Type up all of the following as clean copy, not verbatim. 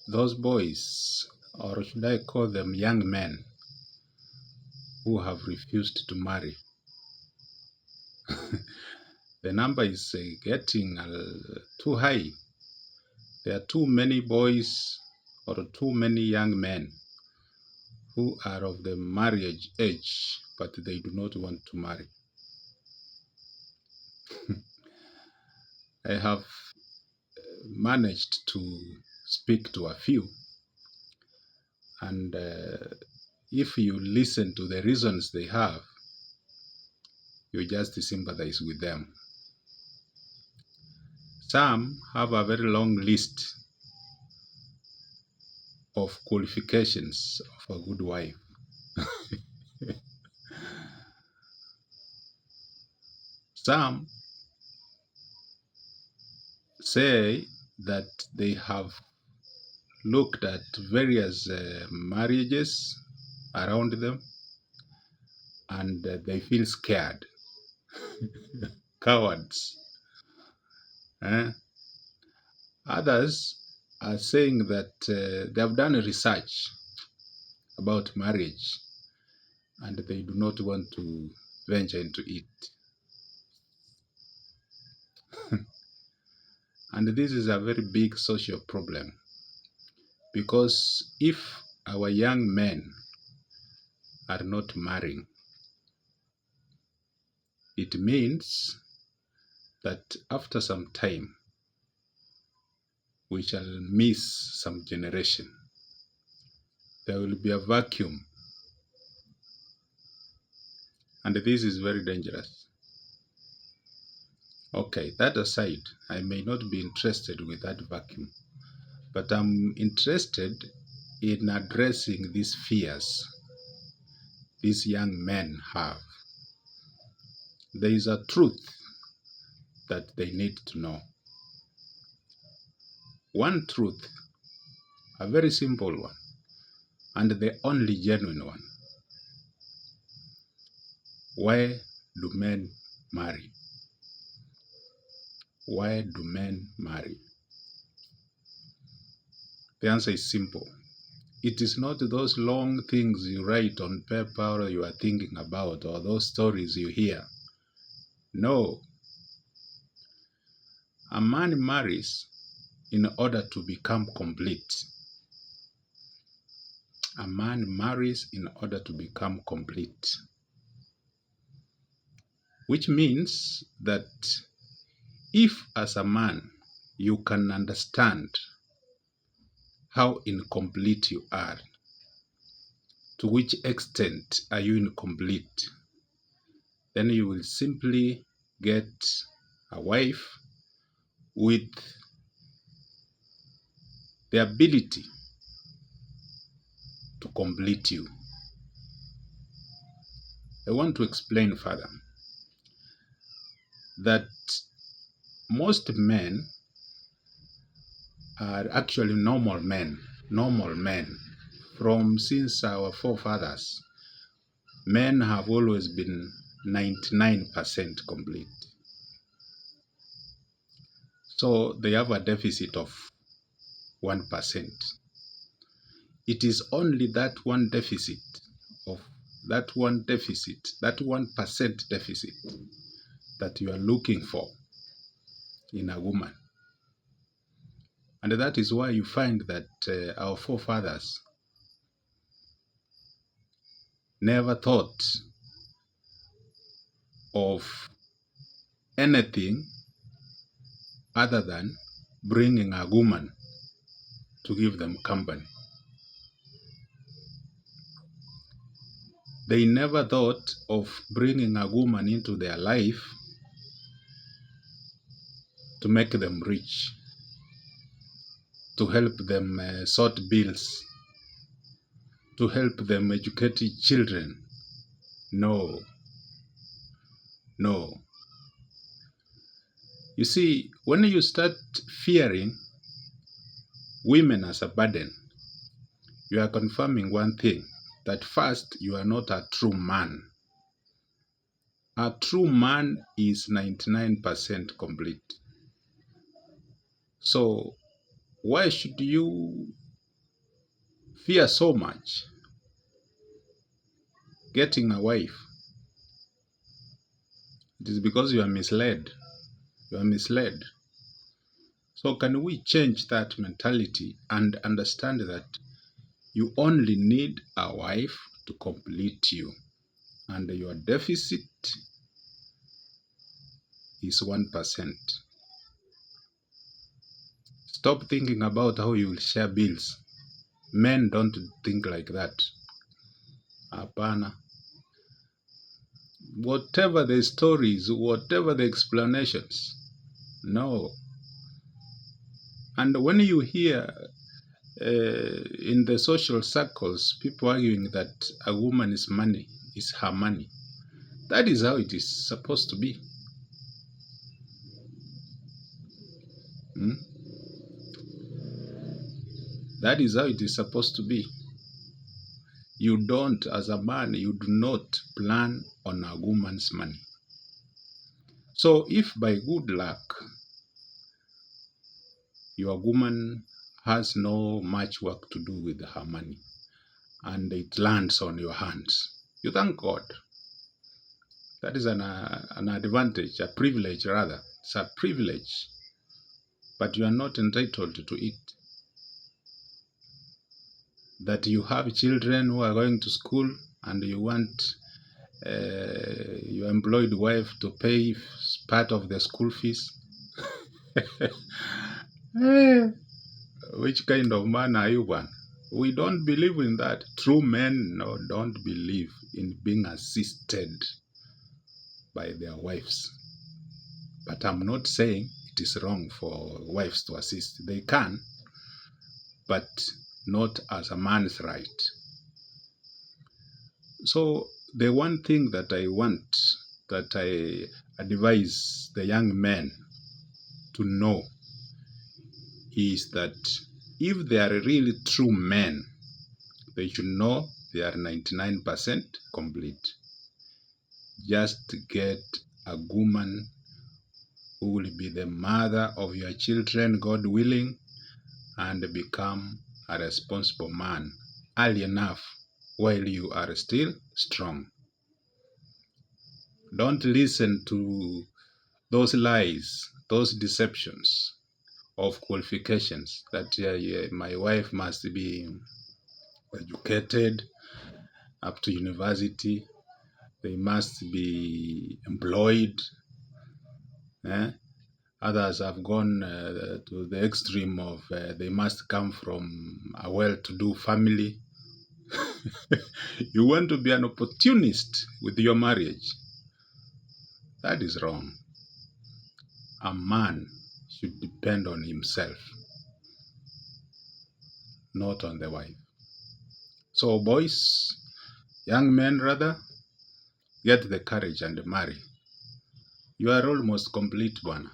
those boys, or should I call them young men, who have refused to marry. The number is getting too high. There are too many boys or too many young men who are of the marriage age, but they do not want to marry. I have managed to speak to a few, and if you listen to the reasons they have, you just sympathize with them. Some have a very long list of qualifications of a good wife. Some say that they have looked at various marriages around them, and they feel scared, cowards. eh? Others are saying that they have done research about marriage and they do not want to venture into it. And this is a very big social problem, because if our young men are not marrying, it means that after some time we shall miss some generation. There will be a vacuum, and this is very dangerous. Okay, that aside, I may not be interested with that vacuum, but I'm interested in addressing these fears these young men have. There is a truth that they need to know. One truth, a very simple one, and the only genuine one. Why do men marry? Why do men marry? The answer is simple. It is not those long things you write on paper or you are thinking about, or those stories you hear. No. A man marries in order to become complete. A man marries in order to become complete. Which means that if as a man you can understand how incomplete you are, to which extent are you incomplete, then you will simply get a wife with the ability to complete you. I want to explain further that most men are actually normal men. From since our forefathers, men have always been 99% complete. So they have a deficit of 1%. It is only that one deficit, that 1% deficit that you are looking for in a woman. And that is why you find that our forefathers never thought of anything other than bringing a woman to give them company. They never thought of bringing a woman into their life to make them rich, to help them sort bills, to help them educate children. No. You see, when you start fearing women as a burden, you are confirming one thing, that first, you are not a true man. A true man is 99% complete. So why should you fear so much getting a wife, it is because you are misled. You are misled. So can we change that mentality and understand that you only need a wife to complete you, and your deficit is 1%. Stop thinking about how you will share bills. Men don't think like that. Hapana. Whatever the stories, whatever the explanations, no. And when you hear in the social circles people arguing that a woman's money is her money, that is how it is supposed to be. Hmm? That is how it is supposed to be. You don't, as a man, you do not plan on a woman's money. So if by good luck your woman has no much work to do with her money and it lands on your hands, you thank God. That is an advantage, a privilege rather. It's a privilege, but you are not entitled to it. That you have children who are going to school and you want your employed wife to pay part of the school fees. Which kind of man are you, one? We don't believe in that. True men don't believe in being assisted by their wives. But I'm not saying it is wrong for wives to assist. They can, but not as a man's right. So the one thing that I want, that I advise the young men to know is that if they are really true men, they should know they are 99% complete. Just get a woman who will be the mother of your children, God willing, and become a responsible man early enough while you are still strong. Don't listen to those lies, those deceptions of qualifications that my wife must be educated up to university, they must be employed. Others have gone to the extreme of they must come from a well-to-do family. You want to be an opportunist with your marriage. That is wrong. A man should depend on himself, not on the wife. So boys, young men rather, get the courage and marry. You are almost complete, Bwana.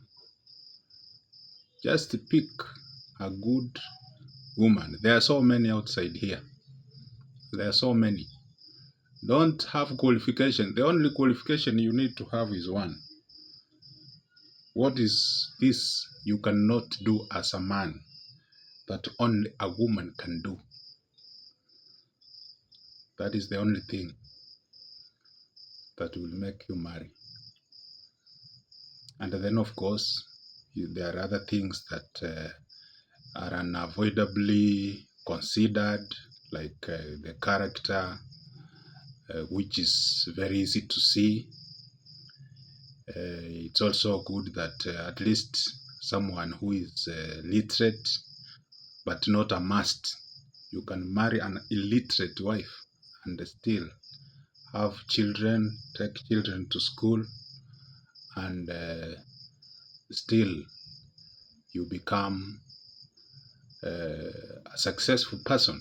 Just pick a good woman. There are so many outside here. There are so many. Don't have qualification. The only qualification you need to have is one. What is this you cannot do as a man that only a woman can do? That is the only thing that will make you marry. And then, of course, there are other things that are unavoidably considered, like the character, which is very easy to see. It's also good that at least someone who is literate, but not a must. You can marry an illiterate wife and still have children, take children to school, and still you become a successful person.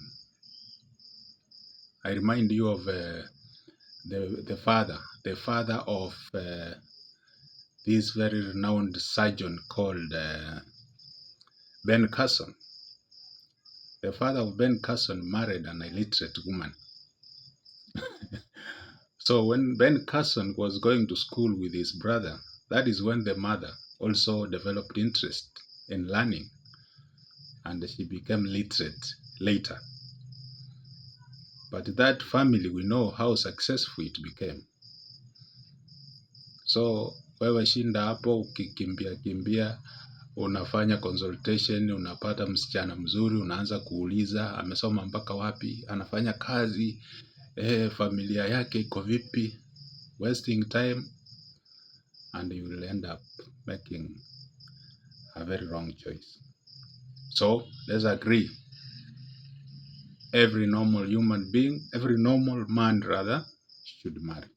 I remind you of the father of this very renowned surgeon called Ben Carson. The father of Ben Carson married an illiterate woman. So when Ben Carson was going to school with his brother, that is when the mother also developed interest in learning, and she became literate later. But that family, we know how successful it became. So wewe shinda hapo ukikimbia kimbia, unafanya consultation, unapata msichana mzuri, unaanza kuuliza amesoma mpaka wapi, anafanya kazi, familia yake iko vipi, wasting time, and you will end up making a very wrong choice. So let's agree, every normal human being, every normal man rather, should marry.